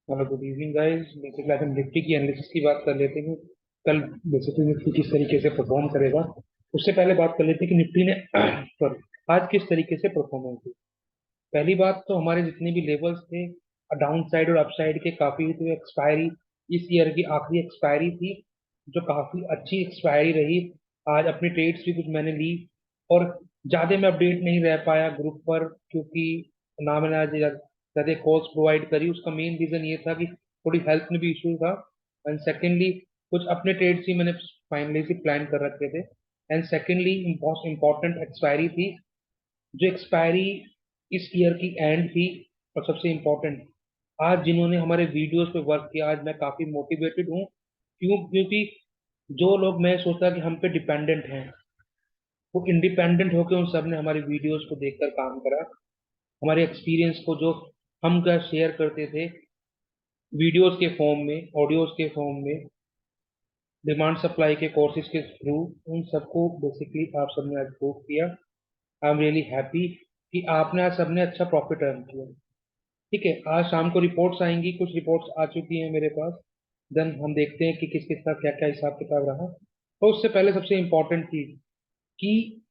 Hello good evening guys. Basically आज हम Nifty की एनालिसिस की बात कर लेते हैं। कल बेसिकली निफ्टी किस तरीके से परफॉर्म करेगा, उससे पहले बात कर लेते हैं कि निफ्टी ने सॉरी आज किस तरीके से परफॉर्मेंस हुई। पहली बात तो हमारे जितने भी लेवल्स थे डाउन साइड और अप साइड के काफी हुई, तो एक्सपायरी इस ईयर की आखिरी एक्सपायरी थी जो काफी अच्छी एक्सपायरी रही। आज अपनी ट्रेड्स भी कुछ मैंने ली और ज्यादा मैं अपडेट नहीं रह पाया ग्रुप पर, क्योंकि ना मैंने आज ज्यादा कॉल्स प्रोवाइड करी। उसका मेन रीजन ये था कि थोड़ी हेल्थ में भी इशू था, एंड सेकेंडली कुछ अपने ट्रेड्स ही मैंने फाइनली से प्लान कर रखे थे, एंड सेकेंडली बहुत इंपॉर्टेंट एक्सपायरी थी जो एक्सपायरी इस ईयर की एंड थी। और सबसे इम्पोर्टेंट, आज जिन्होंने हमारे वीडियोस पे वर्क किया, आज मैं काफी मोटिवेटेड हूँ। क्यों? क्योंकि जो लोग मैं सोचता कि हम पे डिपेंडेंट हैं, वो इंडिपेंडेंट होकर उन सब ने हमारे वीडियोस को देखकर काम करा। हमारे एक्सपीरियंस को जो हम क्या शेयर करते थे वीडियोस के फॉर्म में, ऑडियोज के फॉर्म में, डिमांड सप्लाई के कोर्सेज के थ्रू, उन सबको बेसिकली आप सबने आज प्रूव किया। आई एम रियली हैप्पी कि आपने आज सबने अच्छा प्रॉफिट अर्न किया। ठीक है, आज शाम को रिपोर्ट्स आएंगी, कुछ रिपोर्ट्स आ चुकी हैं मेरे पास। देन हम देखते हैं कि किस किस का क्या क्या हिसाब किताब रहा। तो उससे पहले सबसे इम्पोर्टेंट चीज कि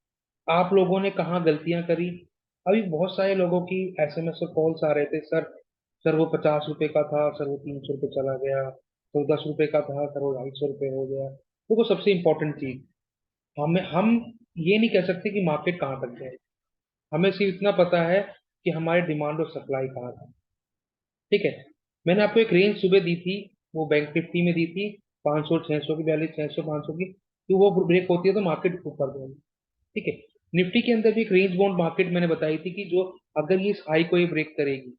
आप लोगों ने कहाँ गलतियां करी। अभी बहुत सारे लोगों की एसएमएस और कॉल्स आ रहे थे, सर सर वो 50 रुपए का था, सर वो 300 रुपये चला गया, तो 10 रुपए का था, सर वो 250 रुपये हो गया। तो सबसे इम्पोर्टेंट चीज, हम ये नहीं कह सकते कि मार्केट कहाँ तक जाए। हमें सिर्फ इतना पता है कि हमारे डिमांड और सप्लाई कहाँ था। ठीक है, मैंने आपको एक रेंज सुबह दी थी, वो बैंक निफ्टी में दी थी, 500 600 की, 42 600 500 की। तो वो ब्रेक होती है तो मार्केट ऊपर जाएगी। ठीक है, निफ्टी के अंदर भी एक रेंज बाउंड मार्केट मैंने बताई थी कि जो अगर ये इस हाई को ये ब्रेक करेगी,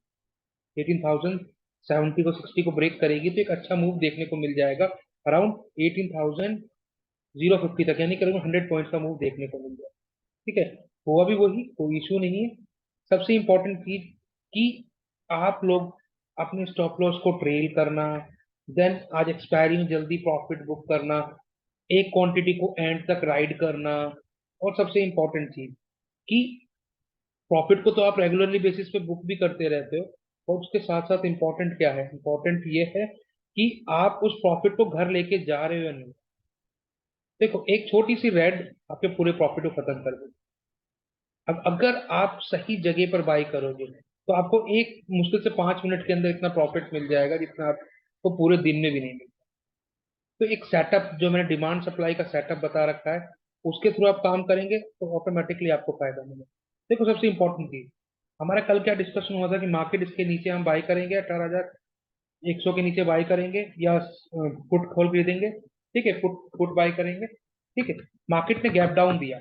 18,070 को 60 को ब्रेक करेगी, तो एक अच्छा मूव देखने को मिल जाएगा अराउंड 18,050 तक, यानी करीब 100 पॉइंट का मूव देखने को मिल जाएगा। ठीक है, हुआ भी वही, कोई इशू नहीं है। सबसे इंपॉर्टेंट चीज कि आप लोग अपने स्टॉप लॉस को ट्रेल करना, देन आज एक्सपायरी में जल्दी प्रॉफिट बुक करना, एक क्वांटिटी को एंड तक राइड करना। और सबसे इंपॉर्टेंट चीज कि प्रॉफिट को तो आप रेगुलरली बेसिस पे बुक भी करते रहते हो, और उसके साथ साथ इंपॉर्टेंट क्या है, इंपॉर्टेंट ये है कि आप उस प्रॉफिट को घर लेके जा रहे हो या नहीं। देखो, एक छोटी सी रेड आपके पूरे प्रॉफिट को खत्म कर देगी। अब अगर आप सही जगह पर बाई करोगे तो आपको एक मुश्किल से 5 मिनट के अंदर इतना प्रॉफिट मिल जाएगा जितना आपको पूरे दिन में भी नहीं मिलता। तो एक सेटअप जो मैंने डिमांड सप्लाई का सेटअप बता रखा है, उसके थ्रू आप काम करेंगे तो ऑटोमेटिकली आपको फायदा मिलेगा। देखो, सबसे इंपॉर्टेंट चीज, हमारा कल क्या डिस्कशन हुआ था कि मार्केट इसके नीचे हम बाई करेंगे, 18,100 के नीचे बाई करेंगे या पुट खोल खरीदेंगे। ठीक है, पुट पुट बाई करेंगे। ठीक है, मार्केट ने गैप डाउन दिया।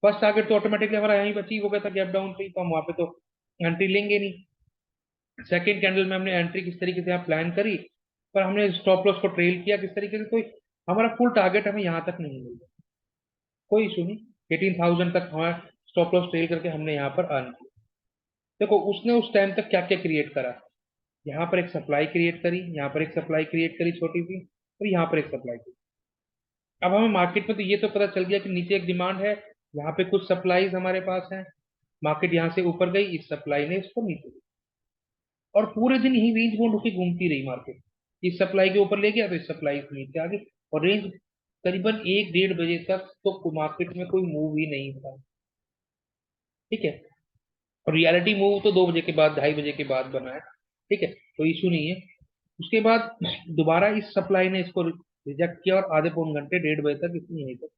फर्स्ट टारगेट तो ऑटोमेटिकली हमारा यहीं अचीव हो गया था गैप डाउन पे ही, तो हम वहां पे तो एंट्री लेंगे नहीं। सेकंड कैंडल में हमने एंट्री किस तरीके से यहाँ प्लान करी, पर हमने स्टॉप लॉस को ट्रेल किया किस तरीके से, तो हमारा फुल टारगेट हमें यहाँ तक नहीं मिला। कोई इशू नहीं, 18,000 तक हमारा स्टॉप लॉस ट्रेल करके हमने यहाँ पर अर्न किया। देखो, उसने उस टाइम तक क्या क्या क्रिएट करा। यहाँ पर एक सप्लाई क्रिएट करी, यहाँ पर एक सप्लाई क्रिएट करी छोटी सी, और यहाँ पर एक सप्लाई करी। अब हमें मार्केट में तो ये तो पता चल गया कि नीचे एक डिमांड है, यहाँ पे कुछ सप्लाईज हमारे पास है। मार्केट यहाँ से ऊपर गई, इस सप्लाई ने इसको नीचे दी, और पूरे दिन ही रेंज बाउंड होकर घूमती रही मार्केट। इस सप्लाई के ऊपर ले गया तो इस सप्लाई से नीचे आ गई, और रेंज करीबन 1 1:30 बजे तक तो मार्केट में कोई मूव ही नहीं था। ठीक है, और रियलिटी मूव तो 2 बजे के बाद, 2:30 बजे के बाद बना है। ठीक है, कोई इशू नहीं है। उसके बाद दोबारा इस सप्लाई ने इसको रिजेक्ट किया, और आधे पौन घंटे, 1:30 बजे तक इसने यहीं तक।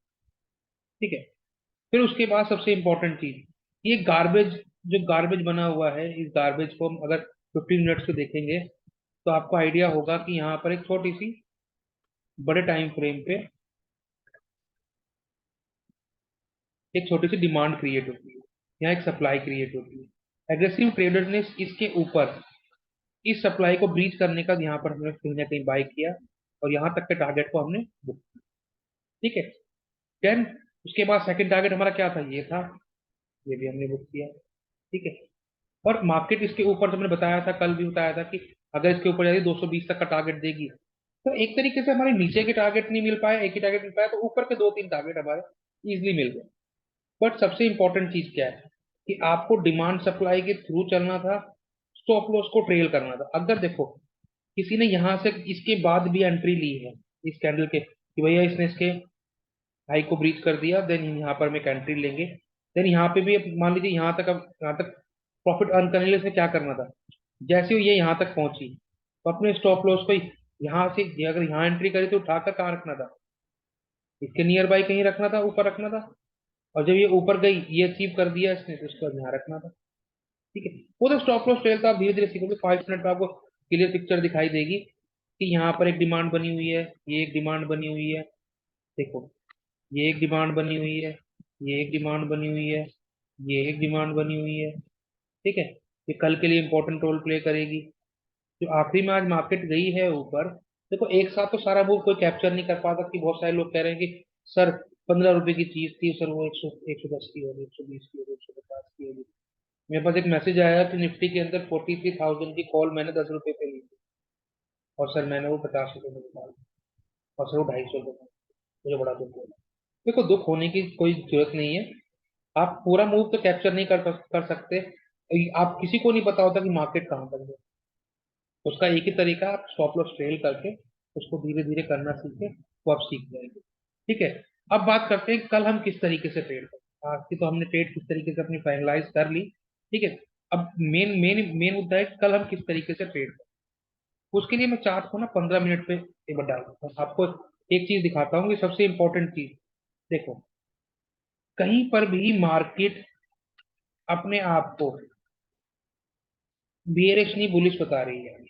ठीक है, फिर उसके बाद सबसे इंपॉर्टेंट चीज, ये गार्बेज, जो गार्बेज बना हुआ है, इस गार्बेज को हम अगर 15 मिनट से देखेंगे तो आपको आइडिया होगा कि यहाँ पर एक छोटी सी, बड़े टाइम फ्रेम पे एक छोटी सी डिमांड क्रिएट होती है, यहाँ एक सप्लाई क्रिएट होती है। एग्रेसिव ट्रेडर ने इसके ऊपर इस सप्लाई को ब्रीच करने का यहाँ पर हमने कहीं ना कहीं बाय किया, और यहाँ तक के टारगेट को हमने बुक किया। ठीक है, देन उसके बाद सेकंड टारगेट हमारा क्या था, ये था, ये भी हमने बुक किया। ठीक है, और मार्केट इसके ऊपर तो मैंने बताया था, कल भी बताया था कि अगर इसके ऊपर जाती 220 तक का टारगेट देगी, तो एक तरीके से हमारे नीचे के टारगेट नहीं मिल पाए, एक ही टारगेट मिल पाया, तो ऊपर के 2 3 टारगेट हमारे इजिली मिल गए। बट सबसे इंपॉर्टेंट चीज क्या है कि आपको डिमांड सप्लाई के थ्रू चलना था, स्टॉप लॉस को ट्रेल करना था। अगर देखो, किसी ने यहाँ से इसके बाद भी एंट्री ली है इस कैंडल के, कि भैया इसने इसके हाई को ब्रीच कर दिया, देन यहाँ पर हम एक एंट्री लेंगे। देन यहाँ पे भी अब मान लीजिए यहाँ तक, अब यहाँ तक प्रॉफिट अर्न करने के लिए इसने क्या करना था, जैसे ही ये यहाँ तक पहुंची तो अपने स्टॉप लॉस को यहाँ से ये अगर यहाँ एंट्री करी तो उठाकर कहाँ रखना था, इसके नियर बाई कहीं रखना था, ऊपर रखना था। और जब ये ऊपर गई, ये अचीव कर दिया इसने, तो इसको यहाँ रखना था। ठीक है, वो तो स्टॉप लॉस ट्रेल था, आप धीरे धीरे सीखोगे, 5 मिनट में आपको क्लियर पिक्चर दिखाई देगी कि यहाँ पर एक डिमांड बनी हुई है, ये एक डिमांड बनी हुई है। देखो, ये एक डिमांड बनी हुई है, ये एक डिमांड बनी हुई है, ये एक डिमांड बनी हुई है। ठीक है, ये कल के लिए इंपॉर्टेंट रोल प्ले करेगी। जो आखिरी में आज मार्केट गई है ऊपर, देखो एक साथ तो सारा मूव कोई कैप्चर नहीं कर पाता, कि बहुत सारे लोग कह रहे हैं कि सर 15 रुपए की चीज थी सर, वो 110 की होगी, 120 की होगी, 150 की होगी। मेरे पास एक मैसेज आया कि निफ्टी के अंदर 43,000 की कॉल मैंने 10 रुपए पे ली थी, और सर मैंने वो 50 रुपए में निकाली, और सर वो 250 रुपए में। मुझे बड़ा दुख हुआ। देखो, दुख होने की कोई जरूरत नहीं है। आप पूरा मूव तो कैप्चर नहीं कर सकते। आप किसी को नहीं पता होता कि मार्केट कहाँ तक है। उसका एक ही तरीका है, आप स्टॉप लॉस ट्रेल करके उसको धीरे धीरे करना सीखे, वो आप सीख जाएंगे। ठीक है, अब बात करते हैं कल हम किस तरीके से ट्रेड करें। आज की तो हमने ट्रेड किस तरीके से अपनी फाइनलाइज कर ली। ठीक है, अब मेन मेन मेन मुद्दा है कि कल हम किस तरीके से ट्रेड करें। उसके लिए मैं चार्ट को ना 15 मिनट पे एक बार डाल देता हूँ आपको। एक चीज दिखाता हूँ, ये सबसे इंपॉर्टेंट चीज। देखो, कहीं पर भी मार्केट अपने आप को बियरिश नहीं बुलिश बता रही है,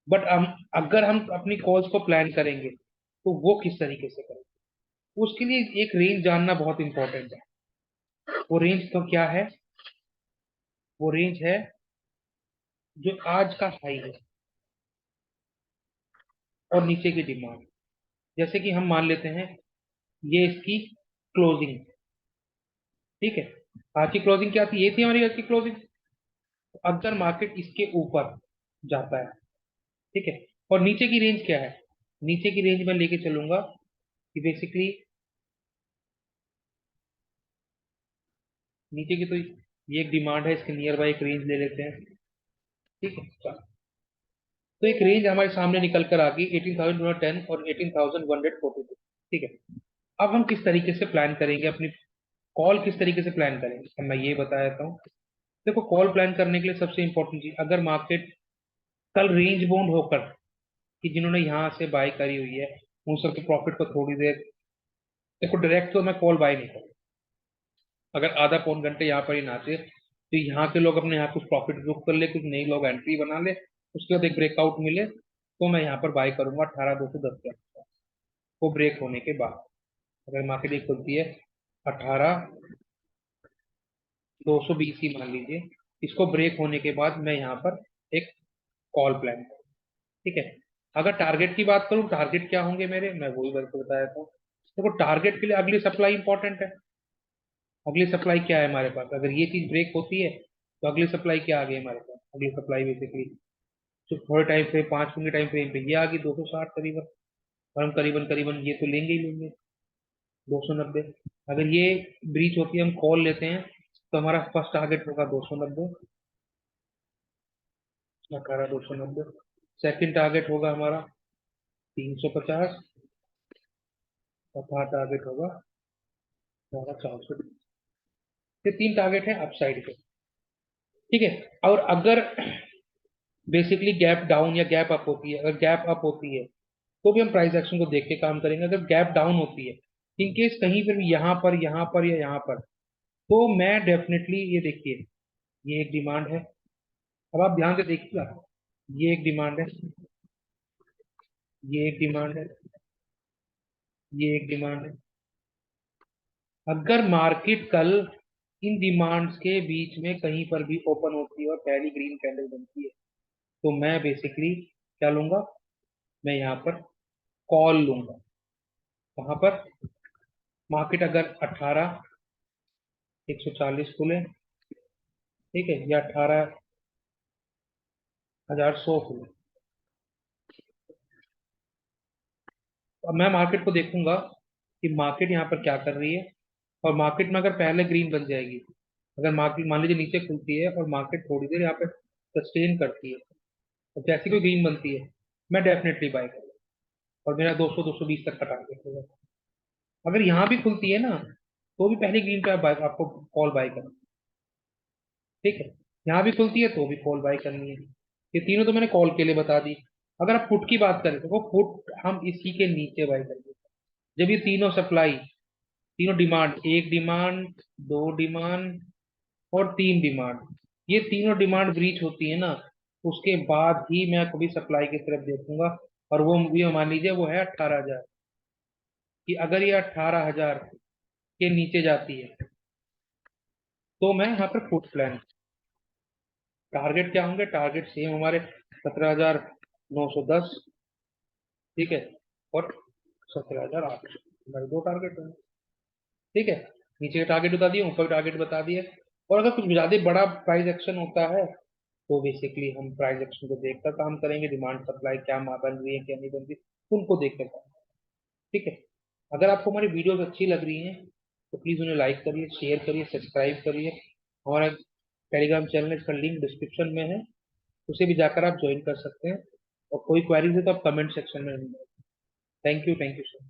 बट हम अगर हम अपनी कॉल्स को प्लान करेंगे तो वो किस तरीके से करेंगे, उसके लिए एक रेंज जानना बहुत इंपॉर्टेंट है। वो रेंज तो क्या है, वो रेंज है जो आज का हाई है और नीचे की डिमांड। जैसे कि हम मान लेते हैं ये इसकी क्लोजिंग। ठीक है, आज की क्लोजिंग क्या थी, ये थी हमारी आज की क्लोजिंग। अगर मार्केट इसके ऊपर जाता है, ठीक है, और नीचे की रेंज क्या है, नीचे की रेंज में लेके चलूंगा कि बेसिकली नीचे की तो ये एक डिमांड है, इसके नियर बाई एक रेंज ले लेते हैं। ठीक है, तो एक रेंज हमारे सामने निकल कर आ गई 18,210 और 18,142। ठीक है, अब हम किस तरीके से प्लान करेंगे अपनी कॉल, किस तरीके से प्लान करेंगे, अब मैं ये बता देता हूँ। देखो, कॉल प्लान करने के लिए सबसे इंपॉर्टेंट चीज, अगर मार्केट कल रेंज बाउंड होकर, कि जिन्होंने यहाँ से बाय करी हुई है उन सबके प्रॉफिट को थोड़ी देर, देखो डायरेक्ट तो मैं कॉल बाय नहीं करूँ। अगर आधा पौन घंटे यहाँ पर ही नाचे तो यहाँ के लोग अपने यहाँ कुछ प्रॉफिट बुक कर ले, कुछ नए लोग एंट्री बना ले, उसके बाद एक ब्रेकआउट मिले तो मैं यहाँ पर बाय करूंगा 18,210 के आसपास। वो ब्रेक होने के बाद अगर मार्केट एक खुलती है 18,220 ही मान लीजिए, इसको ब्रेक होने के बाद मैं यहाँ पर एक कॉल प्लान करूँ। ठीक है, अगर टारगेट की बात करूँ, टारगेट क्या होंगे मेरे, मैं वही बात बताया था। देखो, टारगेट के लिए अगली सप्लाई इंपॉर्टेंट है। अगली सप्लाई क्या है हमारे पास, अगर ये चीज ब्रेक होती है तो अगली सप्लाई क्या आ गई हमारे पास, अगली सप्लाई बेसिकली तो थोड़े टाइम फ्रेम, 5 मिनट के टाइम फ्रेम पे ये आ गई 260 करीबन। और हम करीबन करीबन ये तो लेंगे ही लेंगे 290। अगर ये ब्रीच होती है, हम कॉल लेते हैं, तो हमारा फर्स्ट टारगेट होगा 290, 18,290। सेकंड टारगेट होगा हमारा 350, और थर्ड टारगेट होगा हमारा 400। ये तीन टारगेट है अपसाइड के। ठीक है, और अगर बेसिकली गैप डाउन या गैप अप होती है, अगर गैप अप होती है तो भी हम प्राइस एक्शन को देख के काम करेंगे। अगर गैप डाउन होती है, इन केस कहीं पर भी यहाँ पर या यहाँ पर, तो मैं डेफिनेटली ये देखिए, ये एक डिमांड है। अब आप ध्यान से देखिएगा, ये एक डिमांड है, ये एक डिमांड है, ये एक डिमांड है। अगर मार्केट कल इन डिमांड्स के बीच में कहीं पर भी ओपन होती है और पहली ग्रीन कैंडल बनती है, तो मैं बेसिकली क्या लूंगा, मैं यहाँ पर कॉल लूंगा। वहां पर मार्केट अगर 18,140 खुले, ठीक है, या 18,100 खुले, तो अब मैं मार्केट को देखूंगा कि मार्केट यहाँ पर क्या कर रही है। और मार्केट में अगर पहले ग्रीन बन जाएगी, अगर मार्केट मान लीजिए नीचे खुलती है और मार्केट थोड़ी देर यहाँ पे सस्टेन करती है, तो जैसी कोई ग्रीन बनती है मैं डेफिनेटली बाय करूँगा, और मेरा 200 220 तक का टारगेट होगा। अगर यहाँ भी खुलती है ना, तो भी पहले ग्रीन पे आपको कॉल बाय करना, ठीक है। यहाँ भी खुलती है तो भी कॉल बाय करनी है। ये तीनों तो मैंने कॉल के लिए बता दी। अगर आप पुट की बात करें तो वो पुट हम इसी के नीचे बाय करेंगे, जब ये तीनों सप्लाई, तीनों डिमांड, एक डिमांड, दो डिमांड और तीन डिमांड, ये तीनों डिमांड ब्रीच होती है ना, उसके बाद ही मैं कभी सप्लाई की तरफ देखूंगा। और वो ये मान लीजिए वो है 18,000, कि अगर ये 18,000 के नीचे जाती है तो मैं यहाँ पर पुट प्लान। टारगेट क्या होंगे? टारगेट सेम हमारे 17,910, ठीक है, और 17,800, हमारे दो टारगेट होंगे, ठीक है। नीचे का टारगेट बता दिए, ऊपर का टारगेट बता दिए। और अगर कुछ ज्यादा बड़ा प्राइस एक्शन होता है तो बेसिकली हम प्राइस एक्शन को देखकर काम करेंगे, डिमांड सप्लाई क्या बन रही है क्या नहीं बन रही, उनको देखकर काम, ठीक है। अगर आपको हमारी वीडियोस अच्छी लग रही हैं तो प्लीज उन्हें लाइक करिए, शेयर करिए, सब्सक्राइब करिए। हमारा टेलीग्राम चैनल, इसका लिंक डिस्क्रिप्शन में है, उसे भी जाकर आप ज्वाइन कर सकते हैं। और कोई क्वेरीज है तो आप कमेंट सेक्शन में। Thank you sir.